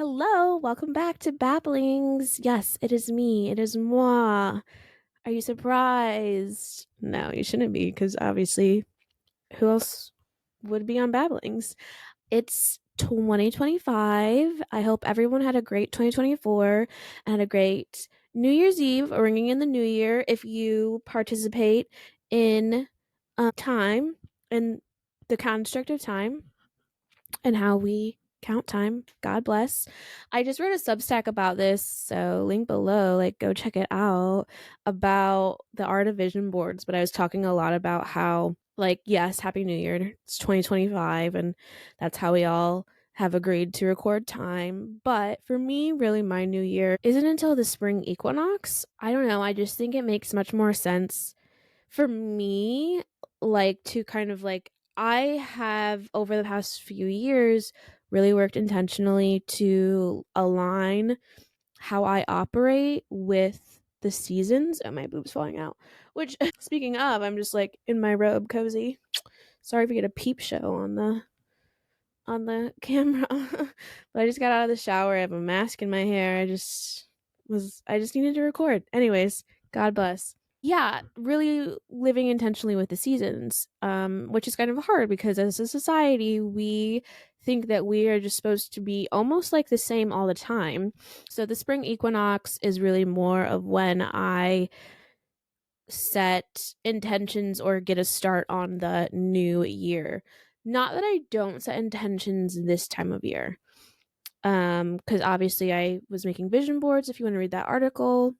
Hello, welcome back to Babblings. Yes, it is me. It is moi. Are you surprised? No, you shouldn't be, because obviously, who else would be on Babblings? It's 2025. I hope everyone had a great 2024 and had a great New Year's Eve, ringing in the new year. If you participate in time and the construct of time, and how we count time. God bless. I just wrote a Substack about this, so link below, like go check it out about the art of vision boards. But I was talking a lot about how, like, yes, Happy New Year. It's 2025, and that's how we all have agreed to record time. But for me, really, my new year isn't until the spring equinox. I don't know. I just think it makes much more sense for me, like, to kind of like, I have over the past few years really worked intentionally to align how I operate with the seasons. Oh, my boob's falling out. Which, speaking of, I'm just like in my robe, cozy. Sorry if you get a peep show on the camera. But I just got out of the shower. I have a mask in my hair. I just needed to record. Anyways, God bless. Yeah, really living intentionally with the seasons, which is kind of hard because as a society, we think that we are just supposed to be almost like the same all the time. So the spring equinox is really more of when I set intentions or get a start on the new year. Not that I don't set intentions this time of year. Because obviously I was making vision boards if you want to read that article.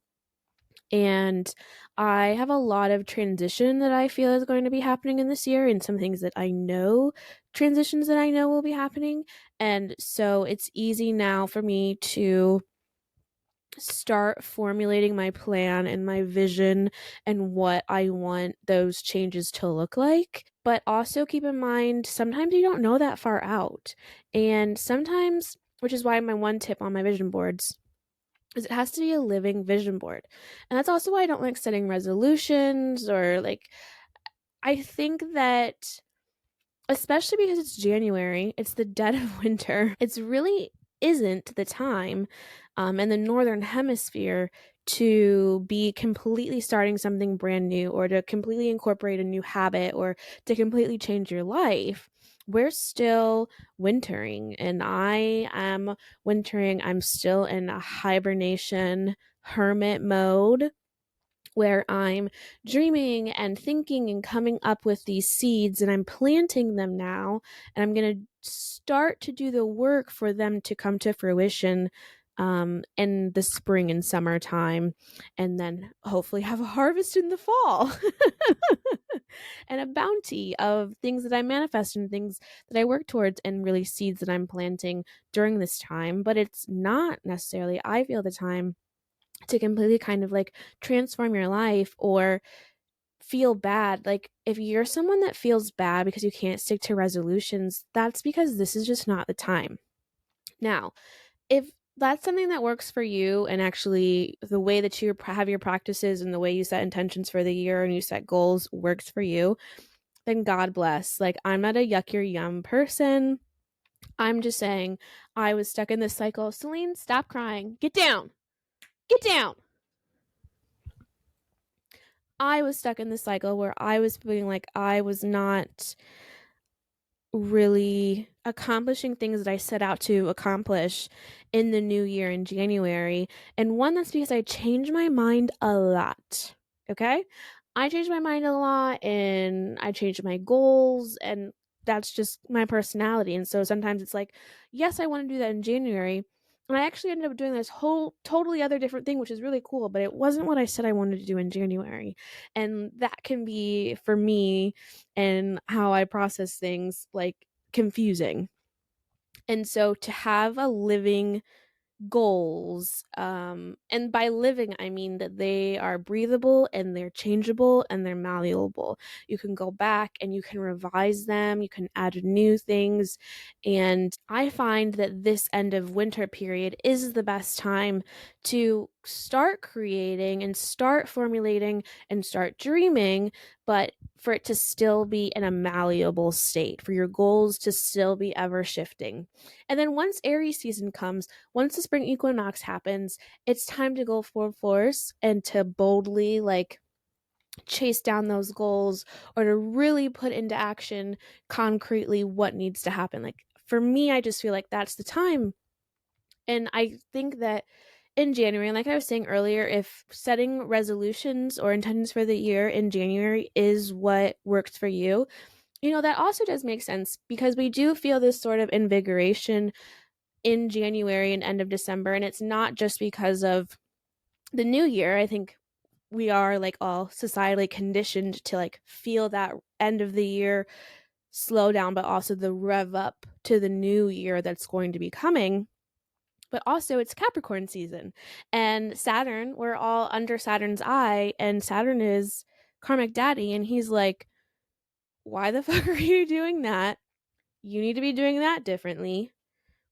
And I have a lot of transition that I feel is going to be happening in this year, and some things that I know, transitions that I know will be happening. And so it's easy now for me to start formulating my plan and my vision and what I want those changes to look like. But also keep in mind, sometimes you don't know that far out. And sometimes, which is why my one tip on my vision boards is it has to be a living vision board. And that's also why I don't like setting resolutions or like, I think that especially because it's January, it's the dead of winter. It's really isn't the time in the northern hemisphere to be completely starting something brand new or to completely incorporate a new habit or to completely change your life. We're still wintering, and I am wintering. I'm still in a hibernation hermit mode where I'm dreaming and thinking and coming up with these seeds, and I'm planting them now, and I'm going to start to do the work for them to come to fruition in the spring and summertime, and then hopefully have a harvest in the fall. And a bounty of things that I manifest and things that I work towards, and really seeds that I'm planting during this time. But it's not necessarily, I feel, the time to completely kind of like transform your life or feel bad. Like, if you're someone that feels bad because you can't stick to resolutions, that's because this is just not the time. Now, if that's something that works for you, and actually the way that you have your practices and the way you set intentions for the year and you set goals works for you, then God bless. Like, I'm not a yuck your yum person. I'm just saying I was stuck in this cycle. Celine, stop crying. Get down. Get down. I was stuck in this cycle where I was feeling like I was not really accomplishing things that I set out to accomplish in the new year in January. And one, that's because I changed my mind a lot. Okay? I changed my mind a lot and I changed my goals, and that's just my personality. And so sometimes it's like, yes, I want to do that in January. And I actually ended up doing this whole totally other different thing, which is really cool, but it wasn't what I said I wanted to do in January. And that can be, for me and how I process things, like, confusing. And so to have a living goals, and by living I mean that they are breathable and they're changeable and they're malleable. You can go back and you can revise them, you can add new things. And I find that this end of winter period is the best time to start creating and start formulating and start dreaming, but for it to still be in a malleable state, for your goals to still be ever shifting. And then once Aries season comes, once the spring equinox happens, it's time to go full force and to boldly like chase down those goals, or to really put into action concretely what needs to happen. Like for me, I just feel like that's the time. And I think that in January, and like I was saying earlier, if setting resolutions or intentions for the year in January is what works for you, that also does make sense, because we do feel this sort of invigoration in January and end of December. And it's not just because of the new year. I think we are like all societally conditioned to like feel that end of the year slow down, but also the rev up to the new year that's going to be coming. But also it's Capricorn season, and Saturn, we're all under Saturn's eye, and Saturn is karmic daddy, and he's like, why the fuck are you doing that? You need to be doing that differently.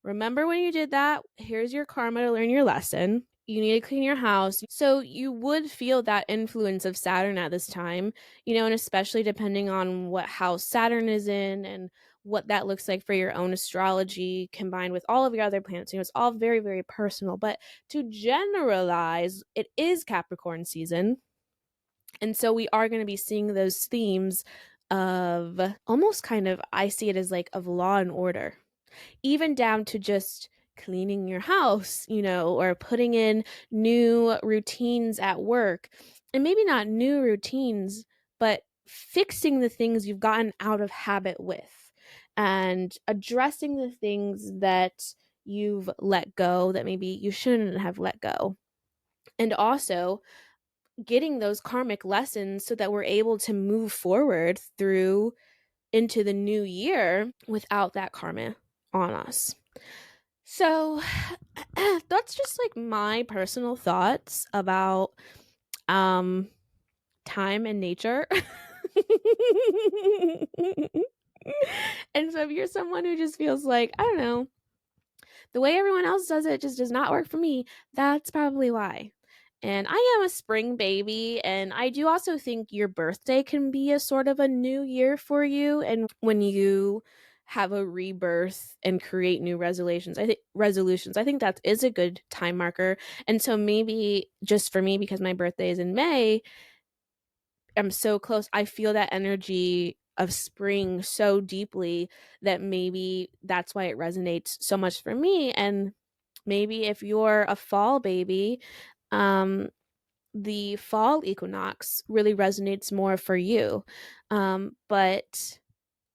Remember when you did that? Here's your karma to learn your lesson. You need to clean your house. So you would feel that influence of Saturn at this time, and especially depending on what house Saturn is in and what that looks like for your own astrology combined with all of your other planets. It's all very, very personal. But to generalize, it is Capricorn season. And so we are going to be seeing those themes of almost kind of, I see it as like of law and order, even down to just cleaning your house, or putting in new routines at work. And maybe not new routines, but fixing the things you've gotten out of habit with, and addressing the things that you've let go that maybe you shouldn't have let go. And also getting those karmic lessons so that we're able to move forward through into the new year without that karma on us. So that's just like my personal thoughts about time and nature. And so if you're someone who just feels like, I don't know, the way everyone else does it just does not work for me, that's probably why. And I am a spring baby, and I do also think your birthday can be a sort of a new year for you. And when you have a rebirth and create new resolutions, I think that is a good time marker. And so maybe just for me, because my birthday is in May, I'm so close. I feel that energy of spring so deeply that maybe that's why it resonates so much for me. And maybe if you're a fall baby, the fall equinox really resonates more for you. But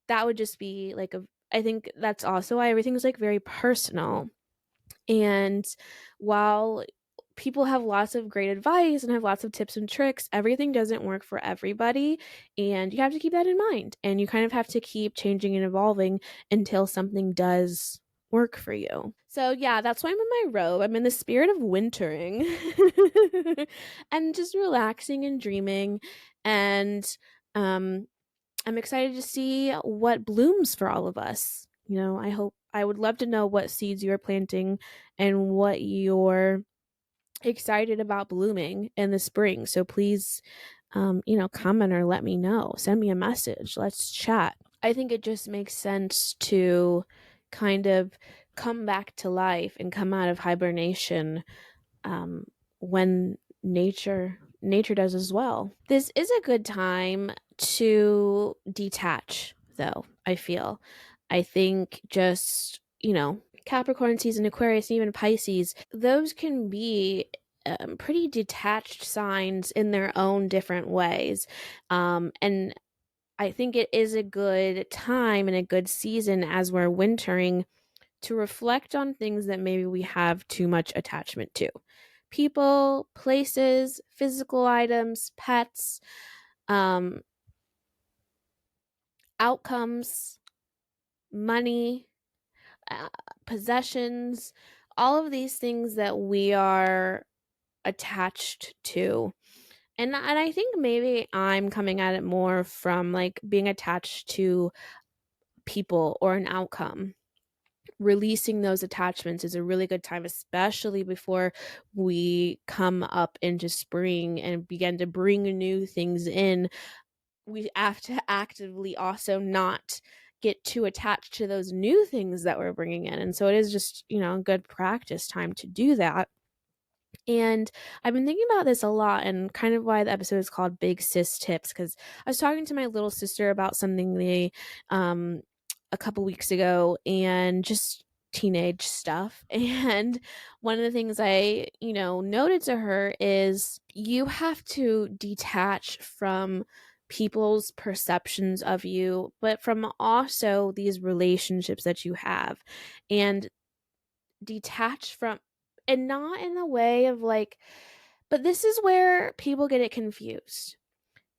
that would just be like I think that's also why everything is like very personal. And while people have lots of great advice and have lots of tips and tricks, everything doesn't work for everybody. And you have to keep that in mind. And you kind of have to keep changing and evolving until something does work for you. So yeah, that's why I'm in my robe. I'm in the spirit of wintering and just relaxing and dreaming. And I'm excited to see what blooms for all of us. I would love to know what seeds you're planting and what you're excited about blooming in the spring. So please, comment or let me know. Send me a message. Let's chat. I think it just makes sense to kind of come back to life and come out of hibernation when nature does as well. This is a good time to detach, though. I think just, Capricorn season, Aquarius, and even Pisces, those can be pretty detached signs in their own different ways. And I think it is a good time and a good season as we're wintering to reflect on things that maybe we have too much attachment to. People, places, physical items, pets, um, outcomes, money, uh, possessions, all of these things that we are attached to. And I think maybe I'm coming at it more from like being attached to people or an outcome. releasing those attachments is a really good time, especially before we come up into spring and begin to bring new things in. We have to actively also not get too attached to those new things that we're bringing in. And so it is just, a good practice time to do that. And I've been thinking about this a lot, and kind of why the episode is called Big Sis Tips, because I was talking to my little sister about something um, a couple weeks ago, and just teenage stuff. And one of the things I, noted to her is you have to detach from people's perceptions of you, but from also these relationships that you have. And detach from, and not in a way of like, but this is where people get it confused.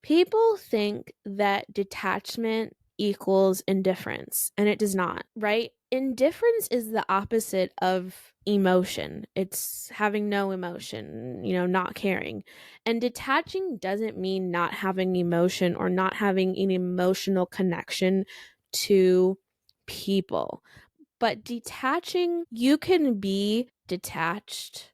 People think that detachment equals indifference, and it does not, right? Indifference is the opposite of emotion. It's having no emotion, not caring. And detaching doesn't mean not having emotion or not having an emotional connection to people. But detaching, you can be detached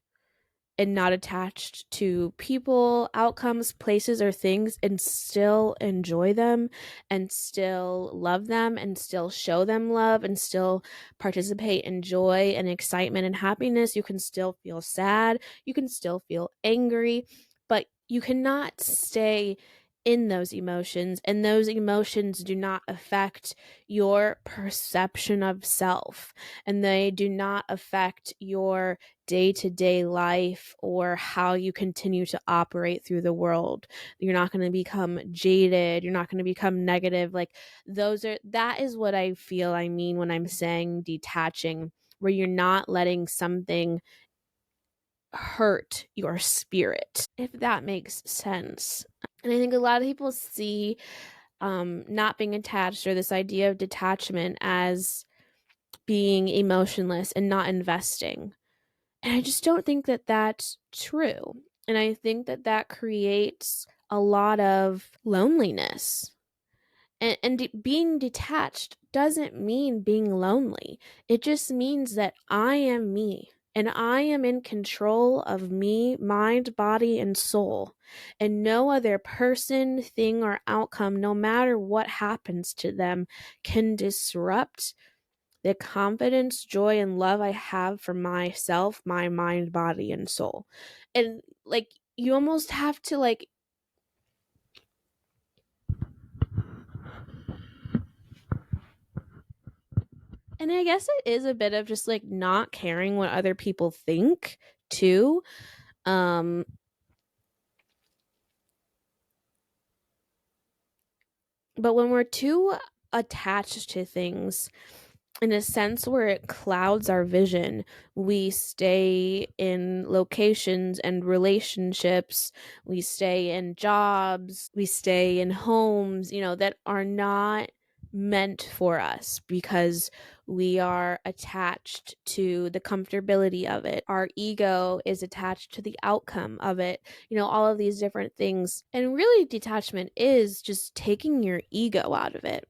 and not attached to people, outcomes, places, or things, and still enjoy them and still love them and still show them love and still participate in joy and excitement and happiness. You can still feel sad. You can still feel angry, but you cannot stay in those emotions, and those emotions do not affect your perception of self, and they do not affect your day-to-day life or how you continue to operate through the world. You're not going to become jaded, you're not going to become negative. Like, that is what I feel I mean when I'm saying detaching, where you're not letting something hurt your spirit, if that makes sense. And I think a lot of people see not being attached, or this idea of detachment, as being emotionless and not investing. And I just don't think that that's true. And I think that that creates a lot of loneliness. And being detached doesn't mean being lonely. It just means that I am me, and I am in control of me, mind, body, and soul. And no other person, thing, or outcome, no matter what happens to them, can disrupt the confidence, joy, and love I have for myself, my mind, body, and soul. And like, you almost have to like, and I guess it is a bit of just like not caring what other people think too. Um but when we're too attached to things, in a sense where it clouds our vision, we stay in locations and relationships, we stay in jobs, we stay in homes, that are not meant for us, because we are attached to the comfortability of it. Our ego is attached to the outcome of it, all of these different things. And really, detachment is just taking your ego out of it.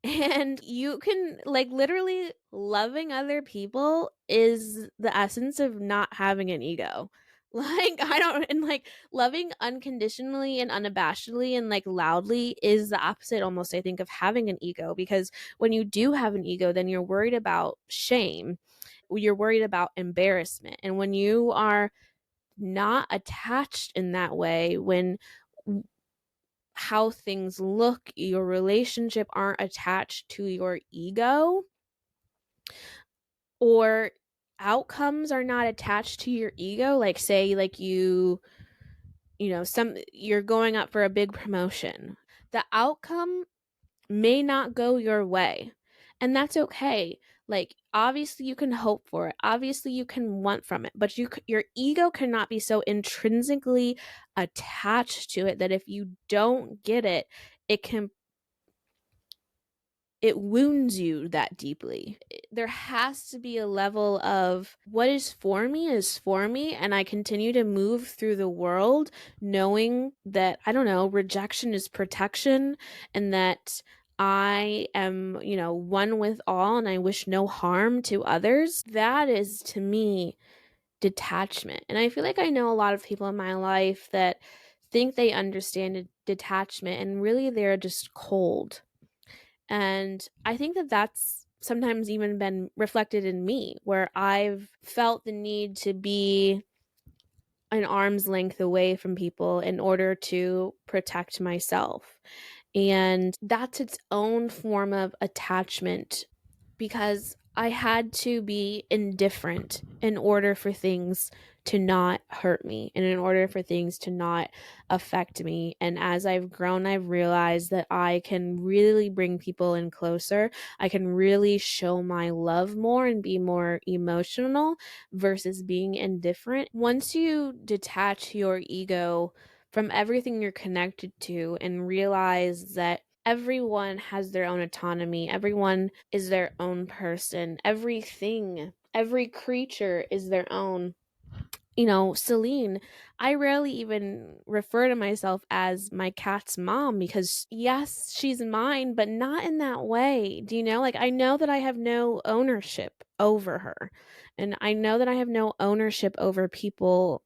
And you can, like, literally loving other people is the essence of not having an ego. Like, I don't, and like loving unconditionally and unabashedly and like loudly is the opposite almost, I think, of having an ego. Because when you do have an ego, then you're worried about shame, you're worried about embarrassment. And when you are not attached in that way, when how things look, your relationship aren't attached to your ego, or outcomes are not attached to your ego, like say like you're going up for a big promotion, the outcome may not go your way, and that's okay. Like, obviously you can hope for it, obviously you can want from it, but your ego cannot be so intrinsically attached to it that if you don't get it, it can it wounds you that deeply. There has to be a level of what is for me, and I continue to move through the world knowing that, I don't know, rejection is protection, and that I am, one with all and I wish no harm to others. That is to me detachment. And I feel like I know a lot of people in my life that think they understand detachment and really they're just cold. And I think that that's sometimes even been reflected in me, where I've felt the need to be an arm's length away from people in order to protect myself. And that's its own form of attachment because I had to be indifferent in order for things to not hurt me and in order for things to not affect me. And as I've grown, I've realized that I can really bring people in closer. I can really show my love more and be more emotional versus being indifferent. Once you detach your ego from everything you're connected to and realize that everyone has their own autonomy, everyone is their own person, everything, every creature is their own. Celine, I rarely even refer to myself as my cat's mom because, yes, she's mine, but not in that way. Do you know? Like, I know that I have no ownership over her, and I know that I have no ownership over people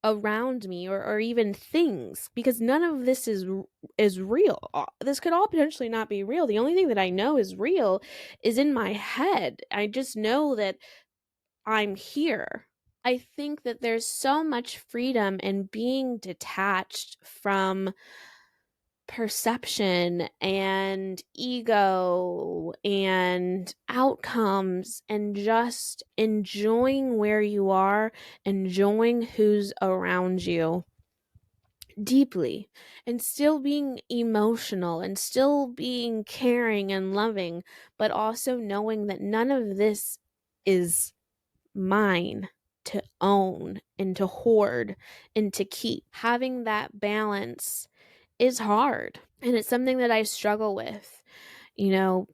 around me or even things because none of this is real. This could all potentially not be real. The only thing that I know is real is in my head. I just know that I'm here. I think that there's so much freedom in being detached from perception and ego and outcomes and just enjoying where you are, enjoying who's around you deeply, and still being emotional and still being caring and loving, but also knowing that none of this is mine to own and to hoard and to keep. Having that balance is hard. And it's something that I struggle with. You know,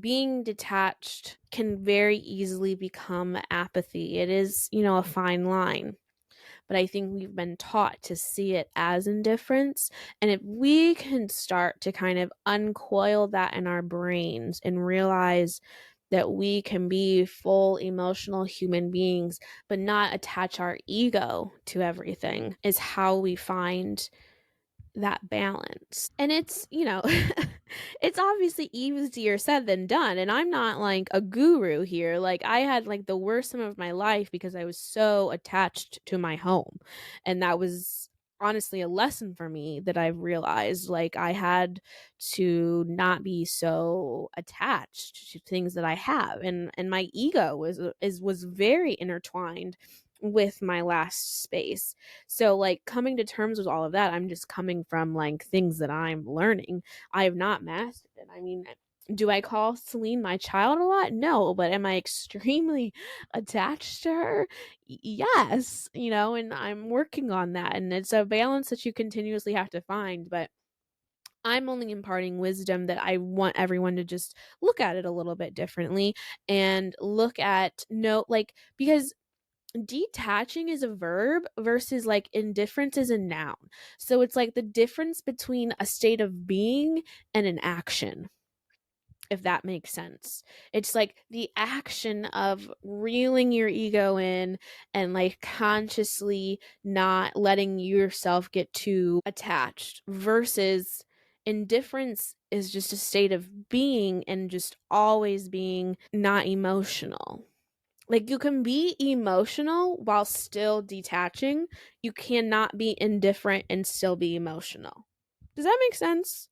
being detached can very easily become apathy. It is, a fine line. But I think we've been taught to see it as indifference. And if we can start to kind of uncoil that in our brains and realize that we can be full emotional human beings, but not attach our ego to everything, is how we find that balance. And it's, it's obviously easier said than done. And I'm not like a guru here. Like I had like the worst time of my life because I was so attached to my home. And that was honestly a lesson for me that I've realized like I had to not be so attached to things that I have, and my ego was very intertwined with my last space. So like coming to terms with all of that, I'm just coming from like things that I'm learning. I have not mastered it. I mean, do I call Celine my child a lot? No, but am I extremely attached to her? Yes, and I'm working on that. And it's a balance that you continuously have to find. But I'm only imparting wisdom that I want everyone to just look at it a little bit differently and look at no, like, because detaching is a verb versus like indifference is a noun. So it's like the difference between a state of being and an action, if that makes sense. It's like the action of reeling your ego in and like consciously not letting yourself get too attached versus indifference is just a state of being and just always being not emotional. Like you can be emotional while still detaching. You cannot be indifferent and still be emotional. Does that make sense?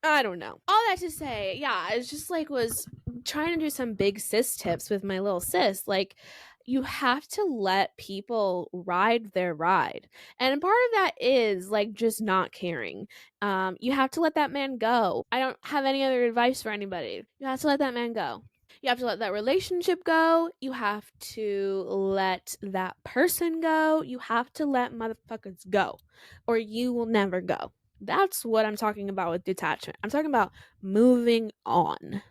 I don't know. All that to say, yeah, it's just like was trying to do some big sis tips with my little sis. Like you have to let people ride their ride. And part of that is like just not caring. You have to let that man go. I don't have any other advice for anybody. You have to let that man go. You have to let that relationship go. You have to let that person go. You have to let motherfuckers go, or you will never go. That's what I'm talking about with detachment. I'm talking about moving on.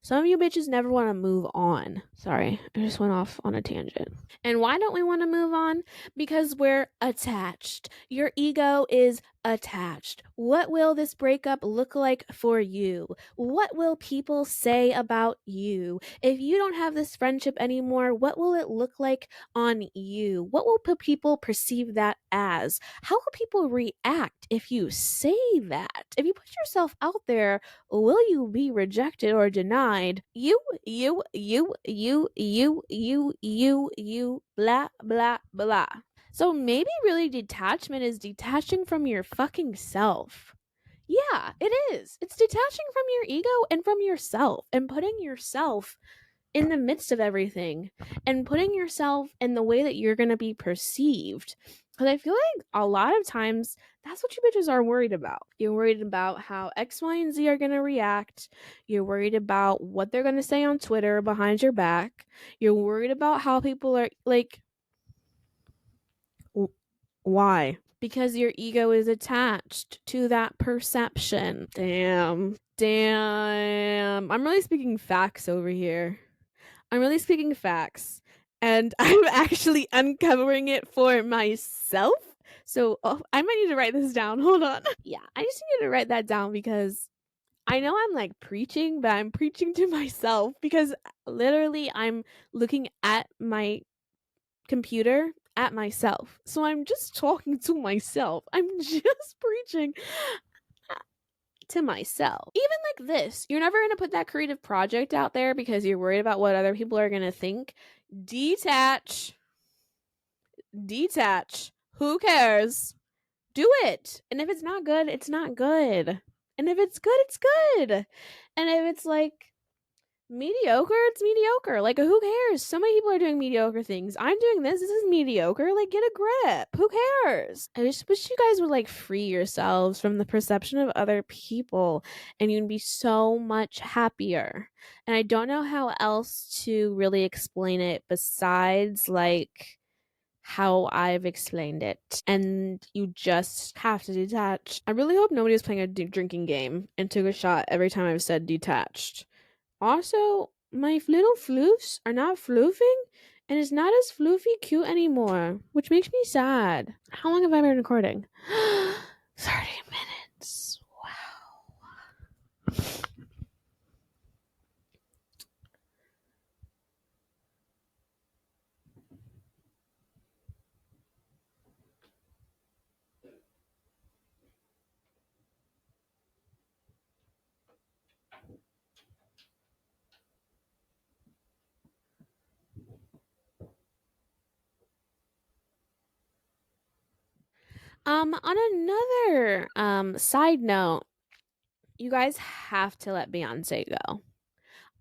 Some of you bitches never want to move on. Sorry, I just went off on a tangent. And why don't we want to move on? Because we're attached. Your ego is attached? What will this breakup look like for you? What will people say about you? If you don't have this friendship anymore, what will it look like on you? What will people perceive that as? How will people react if you say that? If you put yourself out there, will you be rejected or denied? Blah, blah, blah. So maybe really detachment is detaching from your fucking self. Yeah, it is. It's detaching from your ego and from yourself and putting yourself in the midst of everything and putting yourself in the way that you're going to be perceived. Because I feel like a lot of times that's what you bitches are worried about. You're worried about how X, Y, and Z are going to react. You're worried about what they're going to say on Twitter behind your back. You're worried about how people are like, why? Because your ego is attached to that perception. Damn. Damn. I'm really speaking facts over here. I'm really speaking facts. And I'm actually uncovering it for myself. So I might need to write this down. Hold on. Yeah, I just need to write that down because I know I'm like preaching, but I'm preaching to myself because literally I'm looking at my computer at myself. So I'm just talking to myself. I'm just preaching to myself. Even like this, you're never going to put that creative project out there because you're worried about what other people are going to think. Detach. Detach. Who cares? Do it. And if it's not good, it's not good. And if it's good, it's good. And if it's like mediocre, it's mediocre. Like, who cares? So many people are doing mediocre things. I'm doing this. This is mediocre. Like, get a grip. Who cares? I just wish you guys would like free yourselves from the perception of other people and you'd be so much happier. And I don't know how else to really explain it besides like how I've explained it. And you just have to detach. I really hope nobody was playing a drinking game and took a shot every time I've said detached. Also, my little floofs are not floofing, and it's not as floofy cute anymore, which makes me sad. How long have I been recording? 30 minutes. Wow. On another side note, you guys have to let Beyonce go.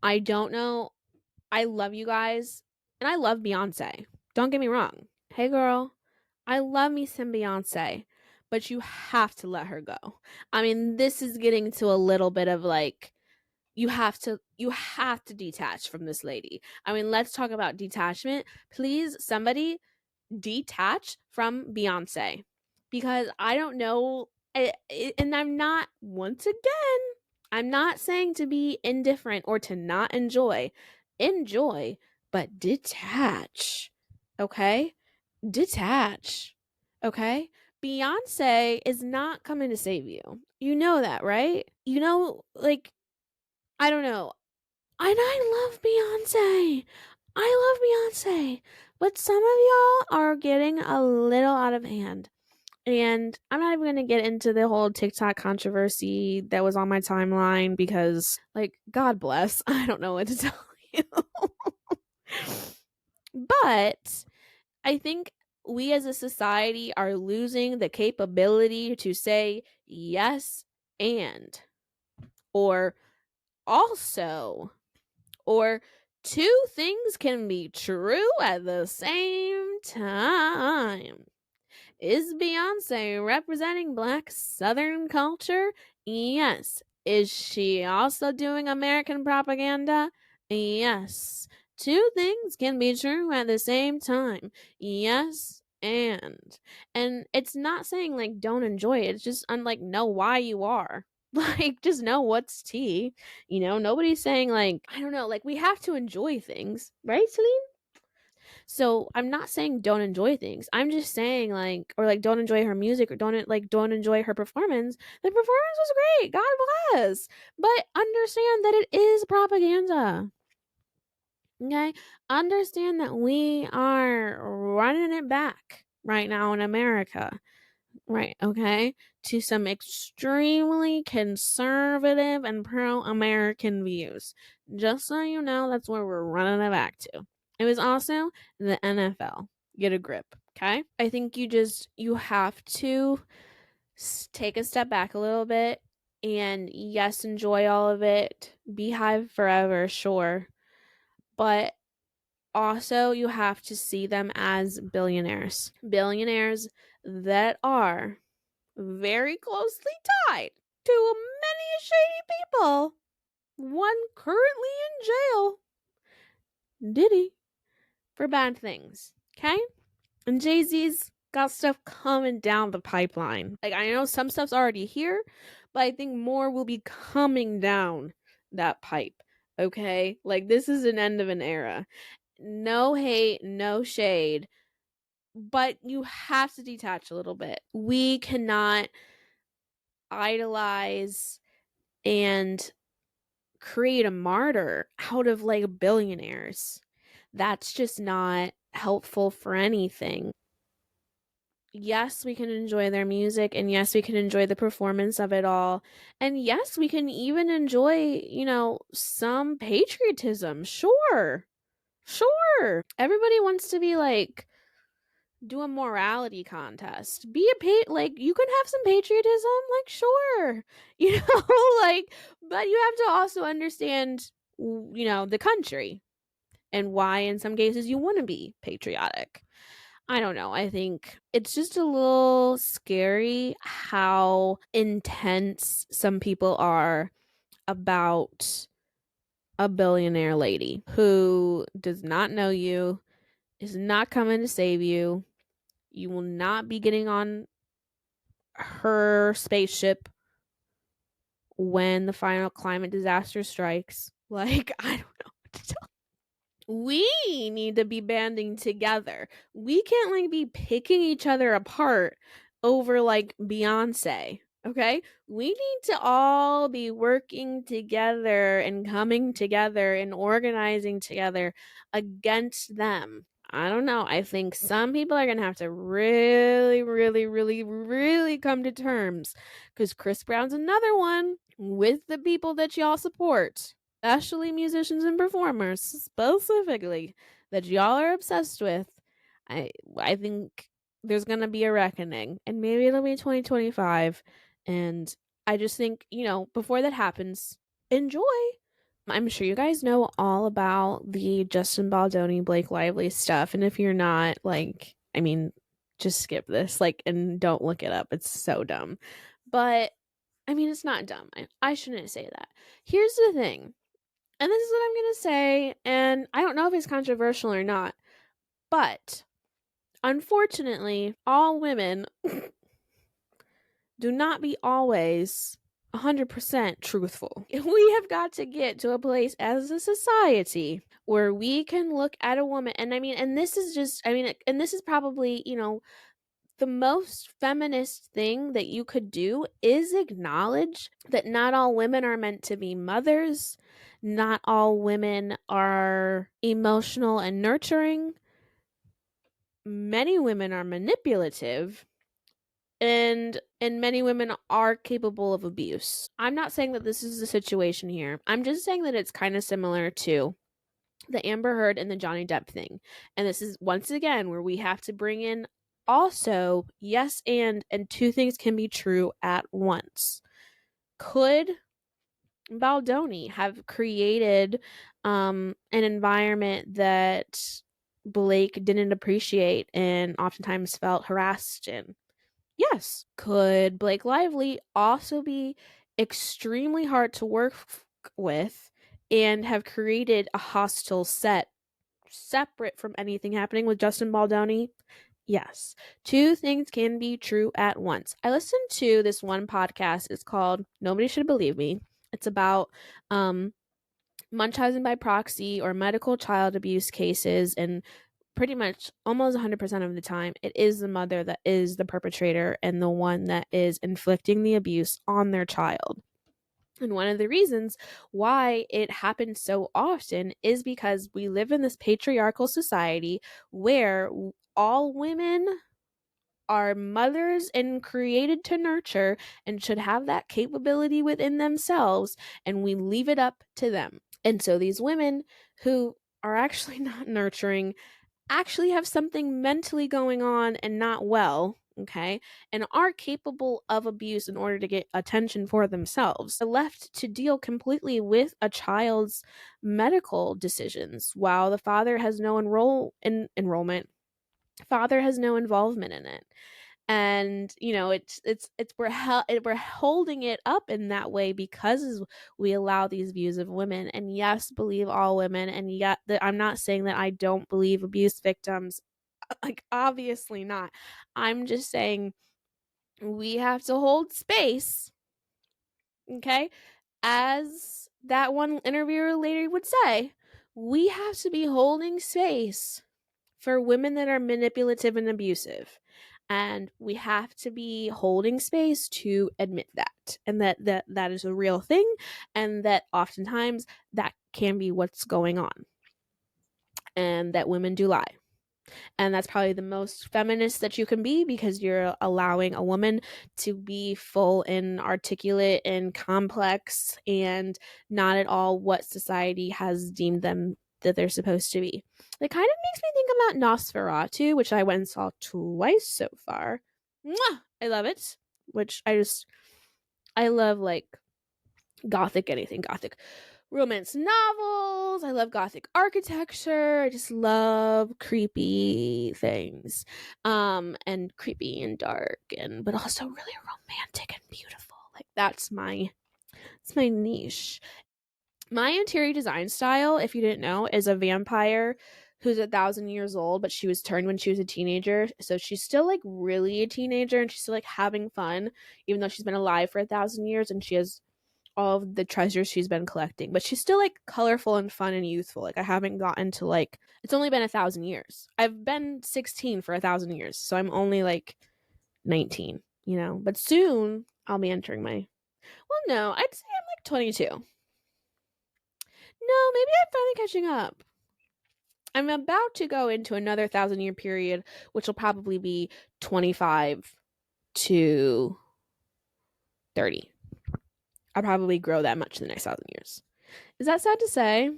I don't know. I love you guys, and I love Beyonce. Don't get me wrong. Hey, girl, I love me some Beyonce, but you have to let her go. I mean, this is getting to a little bit of like you have to detach from this lady. I mean, let's talk about detachment. Please, somebody detach from Beyonce because I don't know. And I'm not, once again, I'm not saying to be indifferent or to not enjoy. Enjoy, but detach. Okay? Detach. Okay? Beyonce is not coming to save you. You know that, right? You know, like, I don't know. And I love Beyonce. I love Beyonce. But some of y'all are getting a little out of hand. And I'm not even going to get into the whole TikTok controversy that was on my timeline because, like, God bless. I don't know what to tell you. But I think we as a society are losing the capability to say yes and, or also, or two things can be true at the same time. Is Beyonce representing Black Southern culture? Yes. Is she also doing American propaganda? Yes. Two things can be true at the same time. Yes. And it's not saying like don't enjoy it. It's just I'm like know why you are. Like just know what's tea. You know, nobody's saying like I don't know, like we have to enjoy things, right, Celine? So I'm not saying don't enjoy things. I'm just saying like, or like don't enjoy her music or don't enjoy her performance. The performance was great. God bless. But understand that it is propaganda. Okay? Understand that we are running it back right now in America. Right, okay? To some extremely conservative and pro American views. Just so you know, that's where we're running it back to. It was also the NFL. Get a grip, okay? I think you have to take a step back a little bit and yes, enjoy all of it. Beehive forever, sure. But also, you have to see them as billionaires. Billionaires that are very closely tied to many shady people. One currently in jail, Diddy, for bad things. Okay? And Jay-Z's got stuff coming down the pipeline. Like, I know some stuff's already here, but I think more will be coming down that pipe. Okay? Like, this is an end of an era. No hate, no shade, but you have to detach a little bit. We cannot idolize and create a martyr out of like billionaires. That's just not helpful for anything. Yes, we can enjoy their music, and yes, we can enjoy the performance of it all. And yes, we can even enjoy, some patriotism. Sure. Sure. Everybody wants to be like do a morality contest. Be a like you can have some patriotism, like sure. Like but you have to also understand the country and why in some cases you want to be patriotic. I don't know. I think it's just a little scary how intense some people are about a billionaire lady who does not know you, is not coming to save you. You will not be getting on her spaceship when the final climate disaster strikes. Like, I don't know what to tell. We need to be banding together. We can't like be picking each other apart over like Beyonce. Okay? We need to all be working together and coming together and organizing together against them. I don't know. I think some people are going to have to really, really, really, really come to terms because Chris Brown's another one with the people that y'all support, especially musicians and performers, specifically that y'all are obsessed with. I think there's going to be a reckoning, and maybe it'll be 2025. And I just think, before that happens, enjoy. I'm sure you guys know all about the Justin Baldoni, Blake Lively stuff. And if you're not, like, I mean, just skip this, like, and don't look it up. It's so dumb. But, I mean, it's not dumb. I shouldn't say that. Here's the thing, and this is what I'm going to say, and I don't know if it's controversial or not, but unfortunately, all women do not be always 100% truthful. We have got to get to a place as a society where we can look at a woman, and I mean, and this is just, I mean, and this is probably, the most feminist thing that you could do is acknowledge that not all women are meant to be mothers. Not all women are emotional and nurturing. Many women are manipulative, and many women are capable of abuse. I'm not saying that this is the situation here. I'm just saying that it's kind of similar to the Amber Heard and the Johnny Depp thing. And this is once again where we have to bring in also yes and two things can be true at once. Could Baldoni have created an environment that Blake didn't appreciate and oftentimes felt harassed in? Yes. Could Blake Lively also be extremely hard to work with and have created a hostile set separate from anything happening with Justin Baldoni? Yes. Two things can be true at once. I listened to this one podcast. It's called Nobody Should Believe Me. It's about Munchausen by proxy or medical child abuse cases and pretty much almost 100% of the time, it is the mother that is the perpetrator and the one that is inflicting the abuse on their child. And one of the reasons why it happens so often is because we live in this patriarchal society where all women are mothers and created to nurture and should have that capability within themselves, and we leave it up to them. And so these women who are actually not nurturing actually have something mentally going on and not well, okay, and are capable of abuse in order to get attention for themselves, are left to deal completely with a child's medical decisions while the father has no enrollment, father has no involvement in it. And it's we're holding it up in that way because we allow these views of women. And yes, believe all women, and yet I'm not saying that I don't believe abuse victims, like obviously not. I'm just saying we have to hold space, okay? As that one interviewer later would say, we have to be holding space for women that are manipulative and abusive. And we have to be holding space to admit that, and that is a real thing, and that oftentimes that can be what's going on, and that women do lie. And that's probably the most feminist that you can be, because you're allowing a woman to be full and articulate and complex and not at all what society has deemed them that they're supposed to be. It kind of makes me think about Nosferatu, which I went and saw twice so far. Mwah! I love it. Which I love, like, gothic, anything gothic romance novels. I love gothic architecture. I just love creepy things. And creepy and dark, and but also really romantic and beautiful. Like it's my niche. My interior design style, if you didn't know, is a vampire who's 1,000 years old, but she was turned when she was a teenager. So she's still like really a teenager, and she's still like having fun, even though she's been alive for 1,000 years, and she has all of the treasures she's been collecting. But she's still like colorful and fun and youthful. Like I haven't gotten to like, it's only been 1,000 years. I've been 16 for 1,000 years, so I'm only like 19, But soon I'll be entering my. Well, no, I'd say I'm like 22. No, maybe I'm finally catching up. I'm about to go into another 1,000-year period, which will probably be 25 to 30. I'll probably grow that much in the next 1,000 years. Is that sad to say?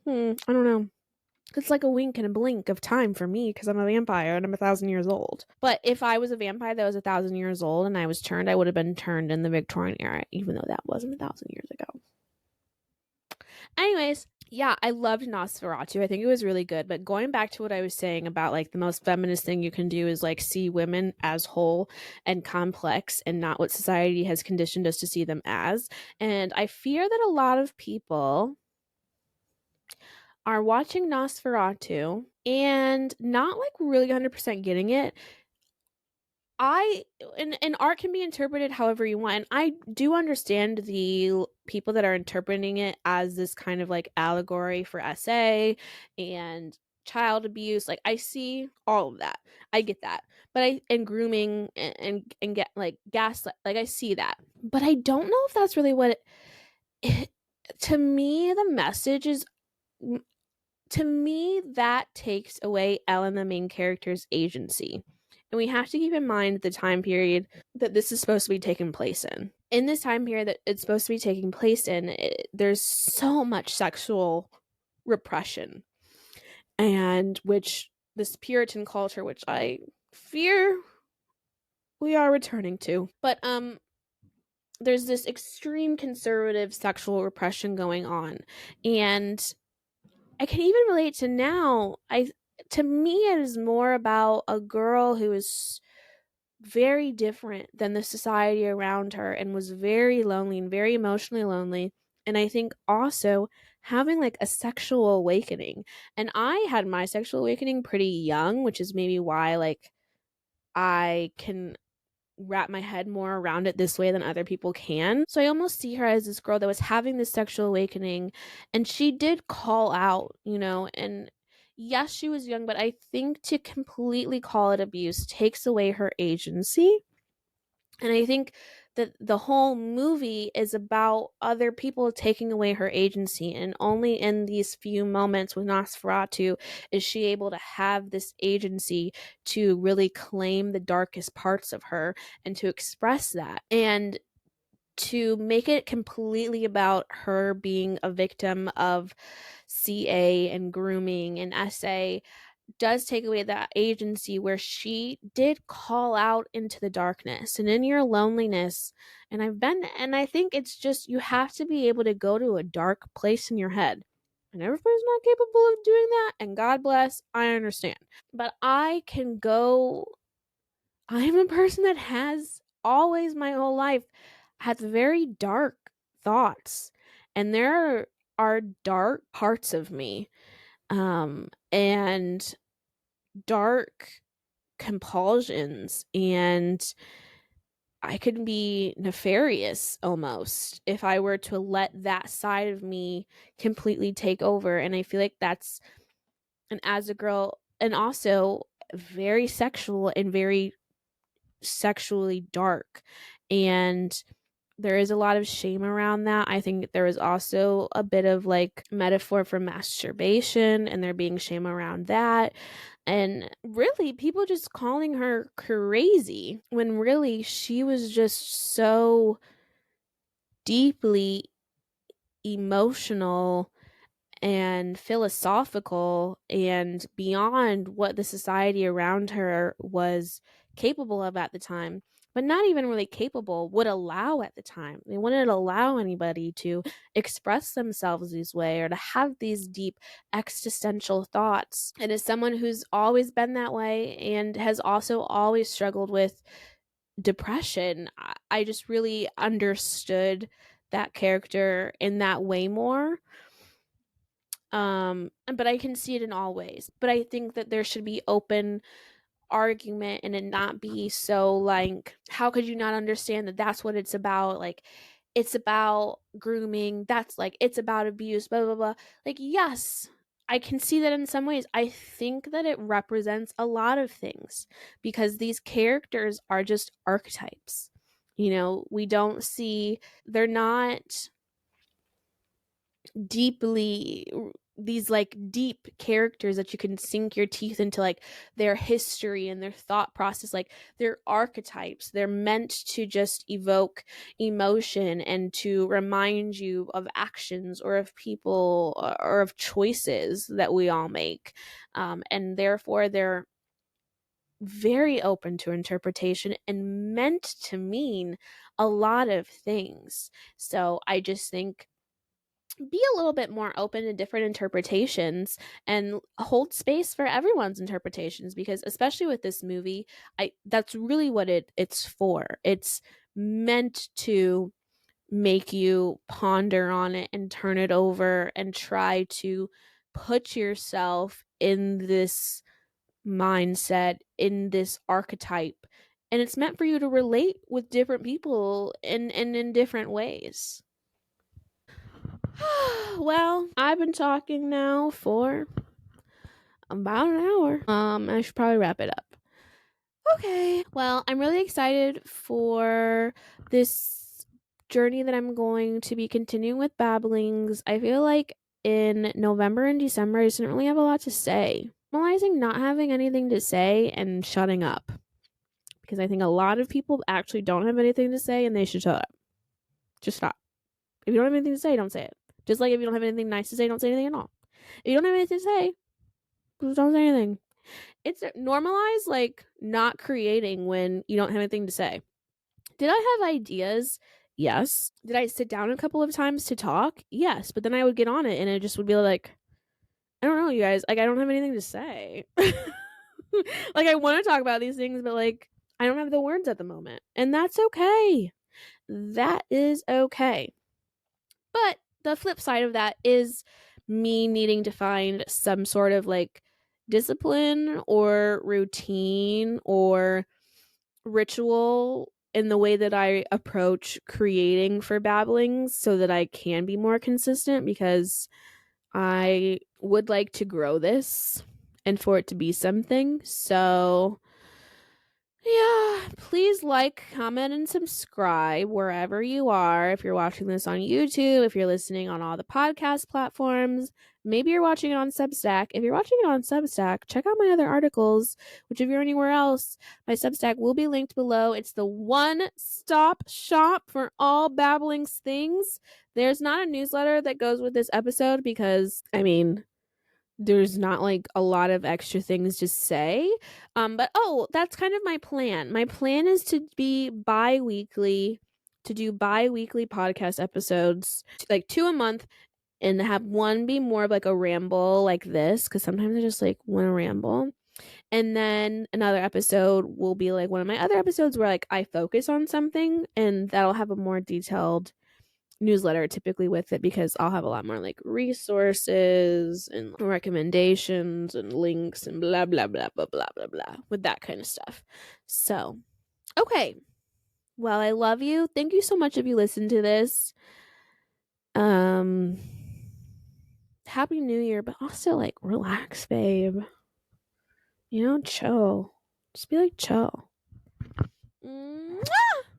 I don't know. It's like a wink and a blink of time for me because I'm a vampire and I'm 1,000 years old. But if I was a vampire that was 1,000 years old and I was turned, I would have been turned in the Victorian era, even though that wasn't 1,000 years ago. Anyways, yeah, I loved Nosferatu. I think it was really good. But going back to what I was saying about like the most feminist thing you can do is like see women as whole and complex and not what society has conditioned us to see them as. And I fear that a lot of people are watching Nosferatu and not like really 100% getting it. And art can be interpreted however you want. And I do understand the people that are interpreting it as this kind of like allegory for SA and child abuse. Like I see all of that. I get that. And grooming and get like gaslight, like I see that. But I don't know if that's really what to me the message is. To me, that takes away Ellen, the main character's agency. And we have to keep in mind the time period that this is supposed to be taking place in. In this time period that it's supposed to be taking place in, there's so much sexual repression. And which this Puritan culture, which I fear we are returning to. But there's this extreme conservative sexual repression going on. And I can even relate to now. To me, it is more about a girl who is very different than the society around her and was very lonely and very emotionally lonely. And I think also having like a sexual awakening. And I had my sexual awakening pretty young, which is maybe why like I can wrap my head more around it this way than other people can. So I almost see her as this girl that was having this sexual awakening, and she did call out, and yes, she was young, but I think to completely call it abuse takes away her agency. And I think that the whole movie is about other people taking away her agency. And only in these few moments with Nosferatu is she able to have this agency to really claim the darkest parts of her and to express that. And to make it completely about her being a victim of CA and grooming and SA does take away that agency where she did call out into the darkness and in your loneliness. And I think it's just you have to be able to go to a dark place in your head. And everybody's not capable of doing that. And God bless, I understand. But I am a person that has always my whole life had very dark thoughts. And there are dark parts of me. And dark compulsions, and I could be nefarious almost if I were to let that side of me completely take over. And I feel like that's, and as a girl, and also very sexual and very sexually dark. And there is a lot of shame around that. I think there is also a bit of like metaphor for masturbation and there being shame around that. And really, people just calling her crazy when really she was just so deeply emotional and philosophical and beyond what the society around her was capable of at the time, but not even really capable, would allow at the time. They wouldn't allow anybody to express themselves this way or to have these deep existential thoughts. And as someone who's always been that way and has also always struggled with depression, I just really understood that character in that way more. But I can see it in all ways. But I think that there should be open argument and it not be so like, how could you not understand that that's what it's about? Like, it's about grooming, that's like, it's about abuse, blah blah blah. Like, yes, I can see that in some ways. I think that it represents a lot of things because these characters are just archetypes. We don't see, they're not deeply, these like deep characters that you can sink your teeth into, like their history and their thought process. Like, they're archetypes, they're meant to just evoke emotion and to remind you of actions or of people or of choices that we all make. And therefore they're very open to interpretation and meant to mean a lot of things. So I just think, be a little bit more open to different interpretations and hold space for everyone's interpretations, because especially with this movie, I that's really what it's for. It's meant to make you ponder on it and turn it over and try to put yourself in this mindset, in this archetype, and it's meant for you to relate with different people in different ways. Well, I've been talking now for about an hour. I should probably wrap it up. Okay. Well, I'm really excited for this journey that I'm going to be continuing with Babblings. I feel like in November and December, I just didn't really have a lot to say. Realizing not having anything to say and shutting up. Because I think a lot of people actually don't have anything to say and they should shut up. Just stop. If you don't have anything to say, don't say it. Just like if you don't have anything nice to say, don't say anything at all. If you don't have anything to say, just don't say anything. It's normalized, like, not creating when you don't have anything to say. Did I have ideas? Yes. Did I sit down a couple of times to talk? Yes. But then I would get on it and it just would be like, I don't know, you guys. Like, I don't have anything to say. Like, I want to talk about these things, but like, I don't have the words at the moment. And that's okay. That is okay. But the flip side of that is me needing to find some sort of like discipline or routine or ritual in the way that I approach creating for Babblings so that I can be more consistent, because I would like to grow this. and for it to be something. So yeah, please like, comment, and subscribe wherever you are. If you're watching this on YouTube, if you're listening on all the podcast platforms, maybe you're watching it on Substack. If you're watching it on Substack, check out my other articles, which if you're anywhere else, my Substack will be linked below. It's the one-stop shop for all Babblings things. There's not a newsletter that goes with this episode because, I mean, there's not like a lot of extra things to say. But that's kind of my plan. My plan is to be bi-weekly, to do bi-weekly podcast episodes, like 2 a month, and have one be more of like a ramble like this, because sometimes I just like want to ramble. And then another episode will be like one of my other episodes where like I focus on something, and that'll have a more detailed newsletter typically with it, because I'll have a lot more like resources and recommendations and links and blah blah blah blah blah blah blah with that kind of stuff. So, okay. Well, I love you. Thank you so much if you listened to this. Happy New Year, but also like relax, babe. You know, chill. Just be like chill. Mwah!